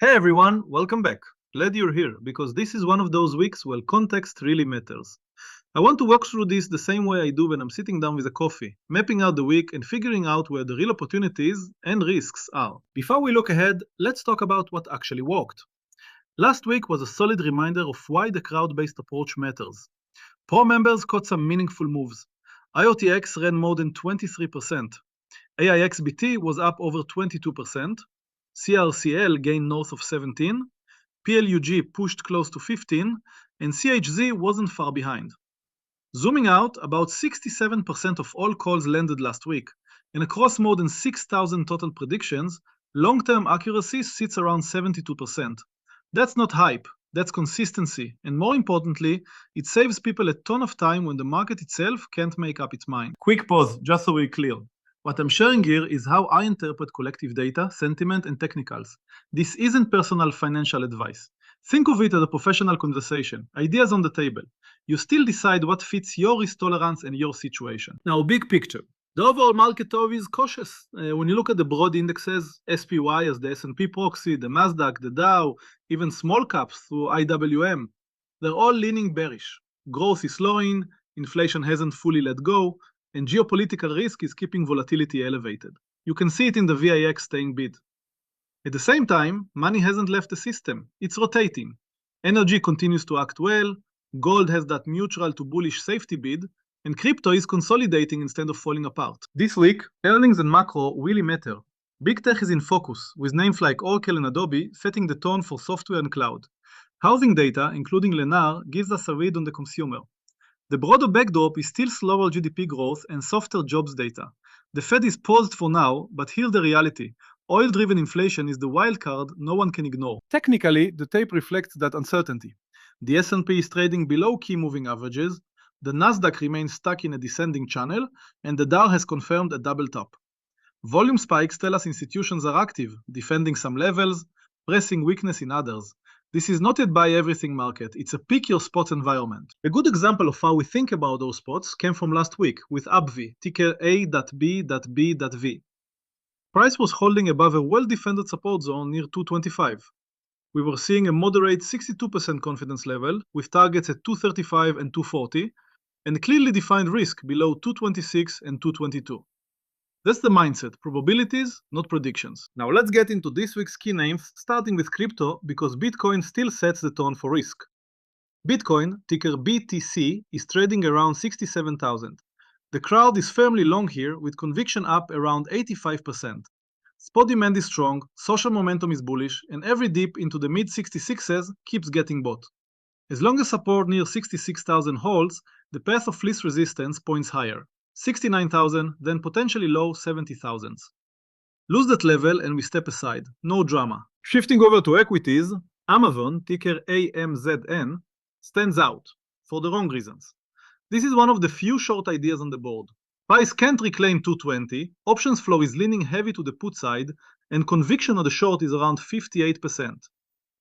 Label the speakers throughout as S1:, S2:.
S1: Hey everyone, welcome back. Glad you're here because this is one of those weeks where context really matters. I want to walk through this the same way I do when I'm sitting down with a coffee, mapping out the week and figuring out where the real opportunities and risks are. Before we look ahead, let's talk about what actually worked. Last week was a solid reminder of why the crowd-based approach matters. Pro members caught some meaningful moves. IOTX ran more than 23%. AIXBT was up over 22%. CRCL gained north of 17, PLUG pushed close to 15, and CHZ wasn't far behind. Zooming out, about 67% of all calls landed last week, and across more than 6,000 total predictions, long-term accuracy sits around 72%. That's not hype, that's consistency, and more importantly, it saves people a ton of time when the market itself can't make up its mind. Quick pause, just so we're clear. What I'm sharing here is how I interpret collective data, sentiment, and technicals. This isn't personal financial advice. Think of it as a professional conversation, ideas on the table. You still decide what fits your risk tolerance and your situation. Now, big picture. The overall market overview is cautious. When you look at the broad indexes, SPY as the S&P proxy, the Nasdaq, the Dow, even small caps through IWM, they're all leaning bearish. Growth is slowing, inflation hasn't fully let go, and geopolitical risk is keeping volatility elevated. You can see it in the VIX staying bid. At the same time, money hasn't left the system. It's rotating. Energy continues to act well, gold has that neutral to bullish safety bid, and crypto is consolidating instead of falling apart. This week, earnings and macro really matter. Big tech is in focus, with names like Oracle and Adobe setting the tone for software and cloud. Housing data, including Lennar, gives us a read on the consumer. The broader backdrop is still slower GDP growth and softer jobs data. The Fed is paused for now, but here's the reality. Oil-driven inflation is the wild card no one can ignore. Technically, the tape reflects that uncertainty. The S&P is trading below key moving averages, the Nasdaq remains stuck in a descending channel, and the Dow has confirmed a double top. Volume spikes tell us institutions are active, defending some levels, pressing weakness in others. This is not a buy everything market, it's a pick your spots environment. A good example of how we think about those spots came from last week with AbbVie, ticker A.B.B.V. Price was holding above a well-defended support zone near 225. We were seeing a moderate 62% confidence level with targets at 235 and 240, and clearly defined risk below 226 and 222. That's the mindset, probabilities, not predictions. Now let's get into this week's key names, starting with crypto, because Bitcoin still sets the tone for risk. Bitcoin, ticker BTC, is trading around 67,000. The crowd is firmly long here, with conviction up around 85%. Spot demand is strong, social momentum is bullish, and every dip into the mid-66s keeps getting bought. As long as support near 66,000 holds, the path of least resistance points higher. 69,000, then potentially low 70,000s. Lose that level and we step aside, no drama. Shifting over to equities, Amazon, ticker AMZN, stands out, for the wrong reasons. This is one of the few short ideas on the board. Price can't reclaim 220, options flow is leaning heavy to the put side, and conviction on the short is around 58%.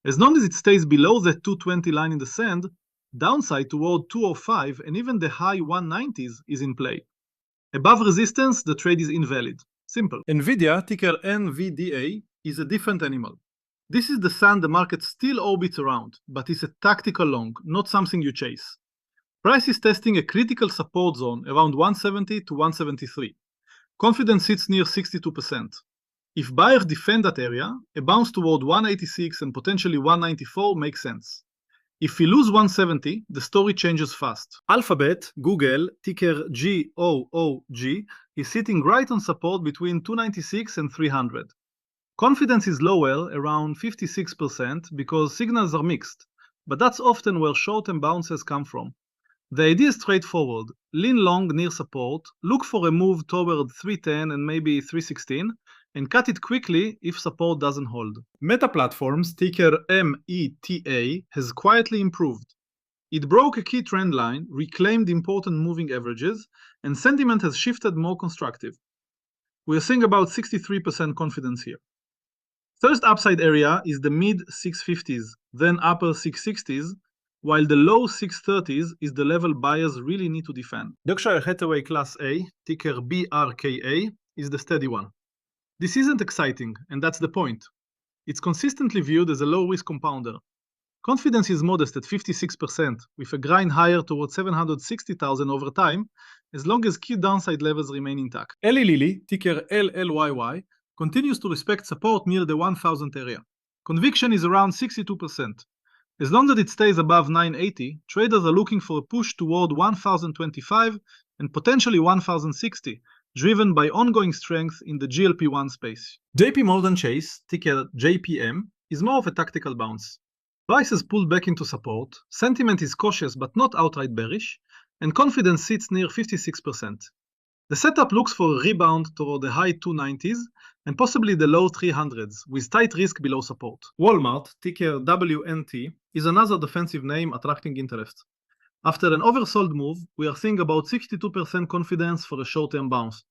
S1: As long as it stays below the 220 line in the sand, downside toward 205 and even the high 190s is in play. Above resistance, the trade is invalid. Simple. Nvidia, ticker NVDA, is a different animal. This is the sand the market still orbits around, but it's a tactical long, not something you chase. Price is testing a critical support zone around 170 to 173. Confidence sits near 62%. If buyers defend that area, a bounce toward 186 and potentially 194 makes sense. If we lose 170, the story changes fast. Alphabet, Google, ticker GOOG, is sitting right on support between 296 and 300. Confidence is lower, around 56%, because signals are mixed, but that's often where short-term bounces come from. The idea is straightforward. Lean long near support, look for a move toward 310 and maybe 316, and cut it quickly if support doesn't hold. Meta Platforms, ticker META, has quietly improved. It broke a key trend line, reclaimed important moving averages, and sentiment has shifted more constructive. We're seeing about 63% confidence here. First upside area is the mid-650s, then upper 660s, while the low 630s is the level buyers really need to defend. Berkshire Hathaway Class A, ticker BRKA, is the steady one. This isn't exciting, and that's the point. It's consistently viewed as a low-risk compounder. Confidence is modest at 56%, with a grind higher towards 760,000 over time, as long as key downside levels remain intact. Eli Lilly, ticker LLYY, continues to respect support near the 1,000 area. Conviction is around 62%. As long as it stays above 980, traders are looking for a push toward 1,025 and potentially 1,060, driven by ongoing strength in the GLP-1 space. JP Morgan Chase, ticker JPM, is more of a tactical bounce. Price has pulled back into support, sentiment is cautious but not outright bearish, and confidence sits near 56%. The setup looks for a rebound toward the high 290s and possibly the low 300s, with tight risk below support. Walmart, ticker WNT, is another defensive name attracting interest. After an oversold move, we are seeing about 62% confidence for a short-term bounce.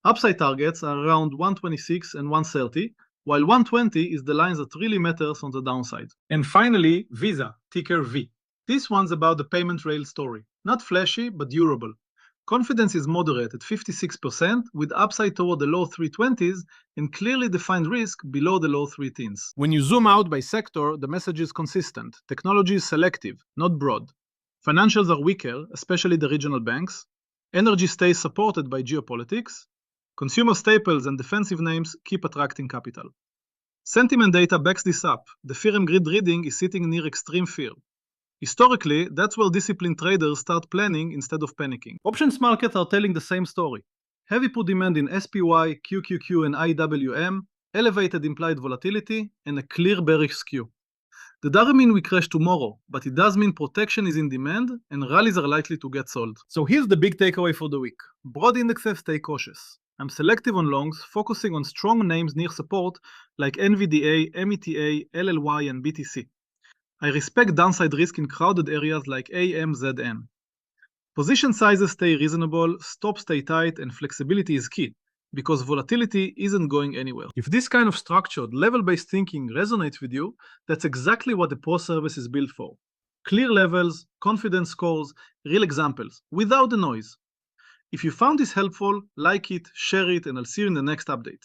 S1: Upside targets are around 126 and 130, while 120 is the line that really matters on the downside. And finally, Visa, ticker V. This one's about the payment rail story. Not flashy, but durable. Confidence is moderate at 56%, with upside toward the low 320s and clearly defined risk below the low 3 teens. When you zoom out by sector, the message is consistent. Technology is selective, not broad. Financials are weaker, especially the regional banks. Energy stays supported by geopolitics. Consumer staples and defensive names keep attracting capital. Sentiment data backs this up. The fear and greed reading is sitting near extreme fear. Historically, that's where disciplined traders start planning instead of panicking. Options markets are telling the same story. Heavy put demand in SPY, QQQ, and IWM, elevated implied volatility, and a clear bearish skew. That doesn't mean we crash tomorrow, but it does mean protection is in demand and rallies are likely to get sold. So here's the big takeaway for the week. Broad indexes stay cautious. I'm selective on longs, focusing on strong names near support like NVDA, META, LLY, and BTC. I respect downside risk in crowded areas like AMZN. Position sizes stay reasonable, stops stay tight, and flexibility is key, because volatility isn't going anywhere. If this kind of structured, level-based thinking resonates with you, that's exactly what the Pro service is built for. Clear levels, confidence scores, real examples, without the noise. If you found this helpful, like it, share it, and I'll see you in the next update.